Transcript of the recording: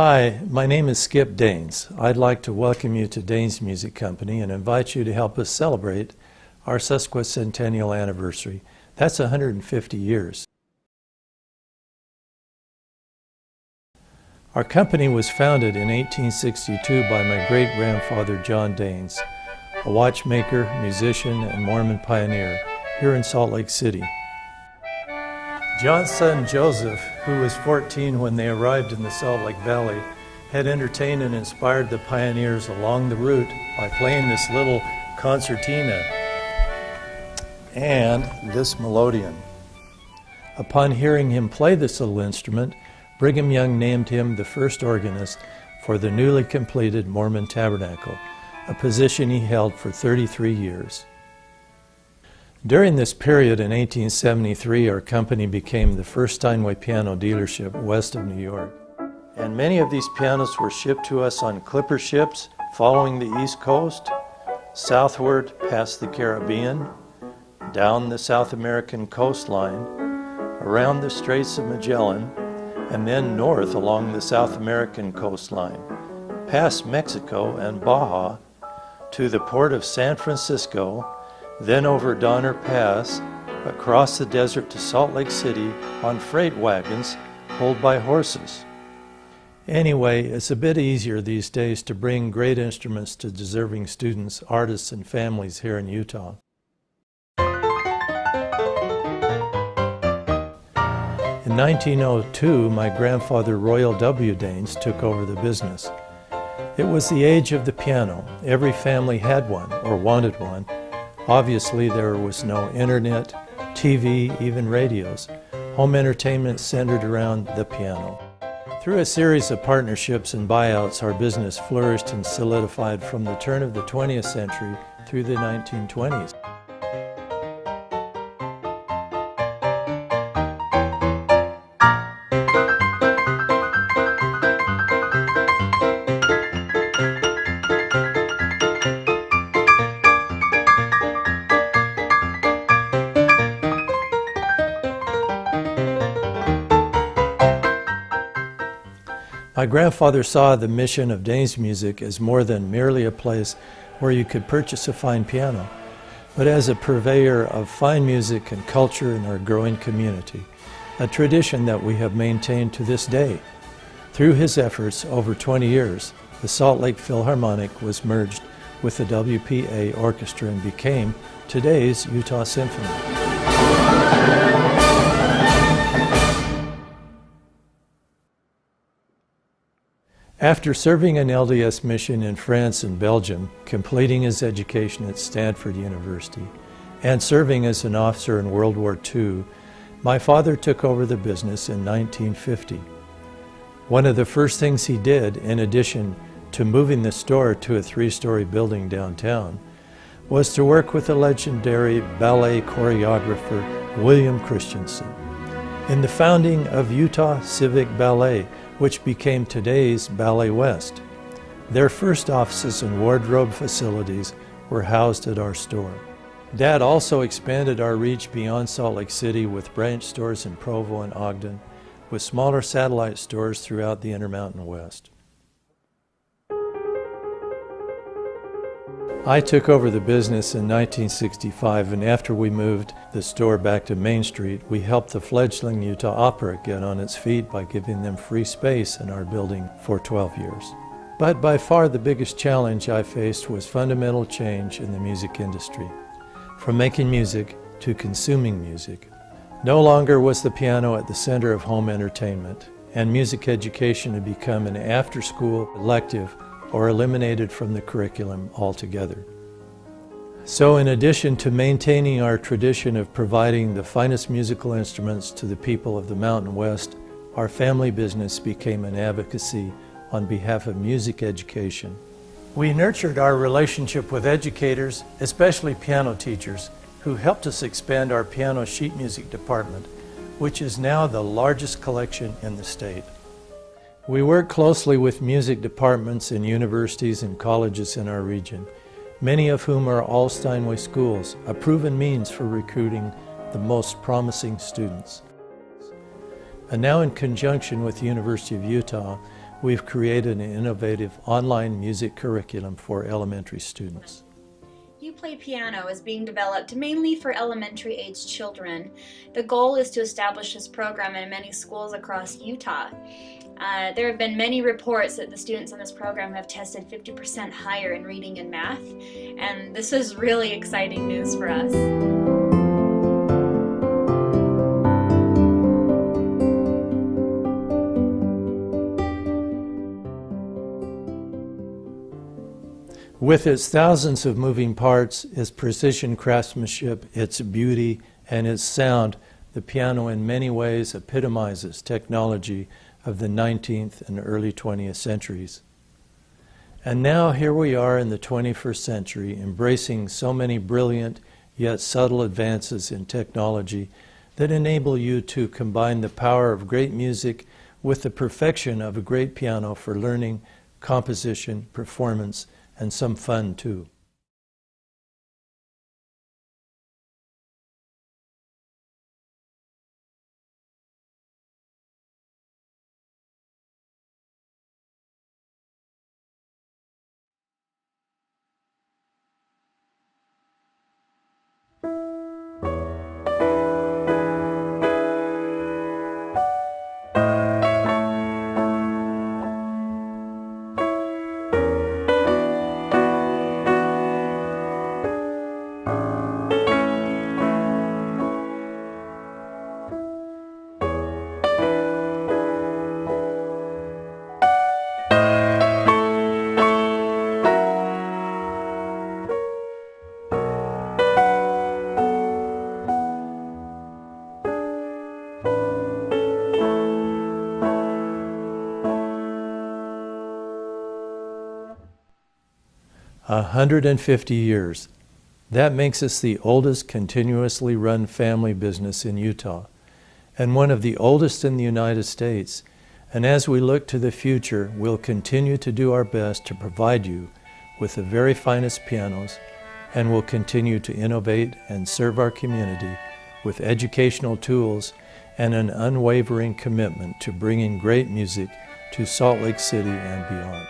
Hi, my name is Skip Daynes. I'd like to welcome you to Daynes Music Company and invite you to help us celebrate our sesquicentennial anniversary. That's 150 years. Our company was founded in 1862 by my great-grandfather John Daynes, a watchmaker, musician, and Mormon pioneer here in Salt Lake City. John's son Joseph, who was 14 when they arrived in the Salt Lake Valley, had entertained and inspired the pioneers along the route by playing this little concertina and this melodeon. Upon hearing him play this little instrument, Brigham Young named him the first organist for the newly completed Mormon Tabernacle, a position he held for 33 years. During this period in 1873, our company became the first Steinway piano dealership west of New York. And many of these pianos were shipped to us on clipper ships following the East Coast, southward past the Caribbean, down the South American coastline, around the Straits of Magellan, and then north along the South American coastline, past Mexico and Baja, to the port of San Francisco, then over Donner Pass, across the desert to Salt Lake City on freight wagons pulled by horses. Anyway, it's a bit easier these days to bring great instruments to deserving students, artists, and families here in Utah. In 1902, my grandfather Royal W. Daynes took over the business. It was the age of the piano. Every family had one or wanted one. Obviously, there was no internet, TV, even radios. Home entertainment centered around the piano. Through a series of partnerships and buyouts, our business flourished and solidified from the turn of the 20th century through the 1920s. My grandfather saw the mission of Daynes Music as more than merely a place where you could purchase a fine piano, but as a purveyor of fine music and culture in our growing community, a tradition that we have maintained to this day. Through his efforts over 20 years, the Salt Lake Philharmonic was merged with the WPA Orchestra and became today's Utah Symphony. After serving an LDS mission in France and Belgium, completing his education at Stanford University, and serving as an officer in World War II, my father took over the business in 1950. One of the first things he did, in addition to moving the store to a 3-story building downtown, was to work with the legendary ballet choreographer William Christensen in the founding of Utah Civic Ballet, which became today's Ballet West. Their first offices and wardrobe facilities were housed at our store. Dad also expanded our reach beyond Salt Lake City with branch stores in Provo and Ogden, with smaller satellite stores throughout the Intermountain West. I took over the business in 1965, and after we moved the store back to Main Street, we helped the fledgling Utah Opera get on its feet by giving them free space in our building for 12 years. But by far the biggest challenge I faced was fundamental change in the music industry, from making music to consuming music. No longer was the piano at the center of home entertainment, and music education had become an after-school elective or eliminated from the curriculum altogether. So in addition to maintaining our tradition of providing the finest musical instruments to the people of the Mountain West, our family business became an advocacy on behalf of music education. We nurtured our relationship with educators, especially piano teachers, who helped us expand our piano sheet music department, which is now the largest collection in the state. We work closely with music departments in universities and colleges in our region, many of whom are all Steinway schools, a proven means for recruiting the most promising students. And now in conjunction with the University of Utah, we've created an innovative online music curriculum for elementary students. You Play Piano is being developed mainly for elementary-aged children. The goal is to establish this program in many schools across Utah. There have been many reports that the students in this program have tested 50% higher in reading and math, and this is really exciting news for us. With its thousands of moving parts, its precision craftsmanship, its beauty, and its sound, the piano in many ways epitomizes technology of the 19th and early 20th centuries. And now here we are in the 21st century, embracing so many brilliant yet subtle advances in technology that enable you to combine the power of great music with the perfection of a great piano for learning, composition, performance, and some fun too. A 150 years. That makes us the oldest continuously run family business in Utah, and one of the oldest in the United States. And as we look to the future, we'll continue to do our best to provide you with the very finest pianos, and we'll continue to innovate and serve our community with educational tools and an unwavering commitment to bringing great music to Salt Lake City and beyond.